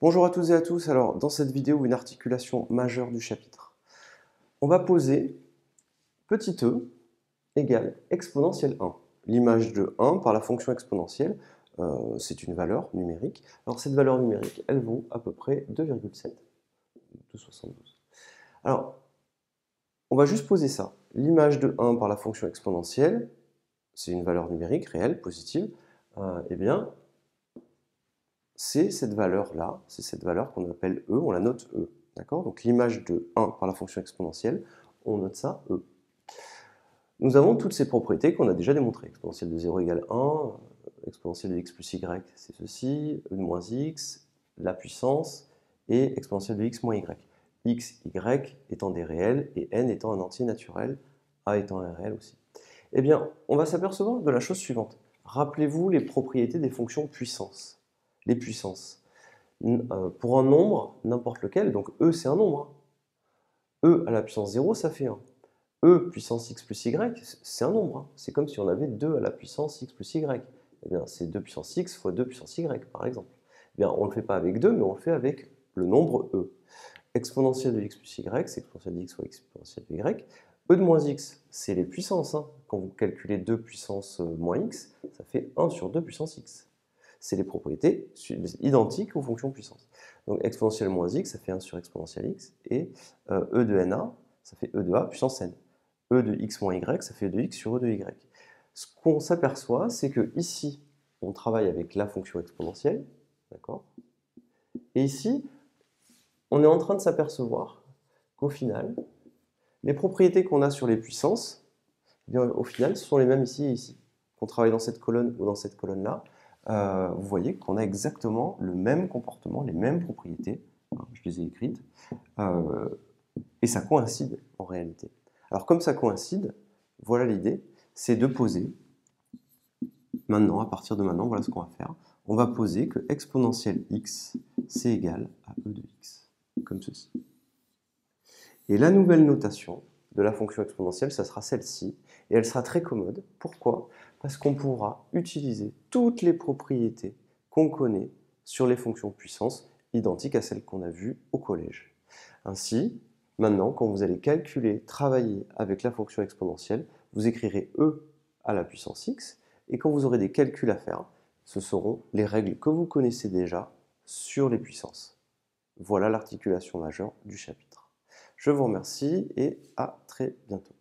Bonjour à toutes et à tous. Alors, dans cette vidéo, une articulation majeure du chapitre. On va poser petit e égale exponentielle 1. L'image de 1 par la fonction exponentielle, c'est une valeur numérique. Alors, cette valeur numérique, elle vaut à peu près 2,7, 2,72. Alors, on va juste poser ça. L'image de 1 par la fonction exponentielle, c'est une valeur numérique réelle, positive. Eh bien, c'est cette valeur-là, c'est cette valeur qu'on appelle E, on la note E. D'accord? Donc l'image de 1 par la fonction exponentielle, on note ça E. Nous avons toutes ces propriétés qu'on a déjà démontrées. Exponentielle de 0 égale 1, exponentielle de x plus y, c'est ceci, E de moins x, la puissance, et exponentielle de x moins y. X, y étant des réels, et n étant un entier naturel, a étant un réel aussi. Eh bien, on va s'apercevoir de la chose suivante. Rappelez-vous les propriétés des fonctions puissance. Les puissances. Pour un nombre, n'importe lequel, donc E c'est un nombre. E à la puissance 0, ça fait 1. E puissance x plus y, c'est un nombre. C'est comme si on avait 2 à la puissance x plus y. Eh bien, c'est 2 puissance x fois 2 puissance y, par exemple. Eh bien, on ne le fait pas avec 2, mais on le fait avec le nombre E. Exponentielle de x plus y, c'est exponentielle de x fois exponentielle de y. E de moins x, c'est les puissances. Quand vous calculez 2 puissance moins x, ça fait 1 sur 2 puissance x. C'est les propriétés identiques aux fonctions puissance. Donc exponentielle moins x, ça fait 1 sur exponentielle x, et e de na, ça fait e de a puissance n. E de x moins y, ça fait e de x sur e de y. Ce qu'on s'aperçoit, c'est que ici, on travaille avec la fonction exponentielle, d'accord? Et ici, on est en train de s'apercevoir qu'au final, les propriétés qu'on a sur les puissances, eh bien, au final, ce sont les mêmes ici et ici. Qu'on travaille dans cette colonne ou dans cette colonne-là, vous voyez qu'on a exactement le même comportement, les mêmes propriétés, je les ai écrites, et ça coïncide en réalité. Alors comme ça coïncide, voilà l'idée, c'est de poser, maintenant, à partir de maintenant, voilà ce qu'on va faire, on va poser que exponentielle x, c'est égal à e de x, comme ceci. Et la nouvelle notation de la fonction exponentielle, ça sera celle-ci, et elle sera très commode. Pourquoi? Parce qu'on pourra utiliser toutes les propriétés qu'on connaît sur les fonctions puissance, identiques à celles qu'on a vues au collège. Ainsi, maintenant, quand vous allez calculer, travailler avec la fonction exponentielle, vous écrirez e à la puissance x, et quand vous aurez des calculs à faire, ce seront les règles que vous connaissez déjà sur les puissances. Voilà l'articulation majeure du chapitre. Je vous remercie et à très bientôt.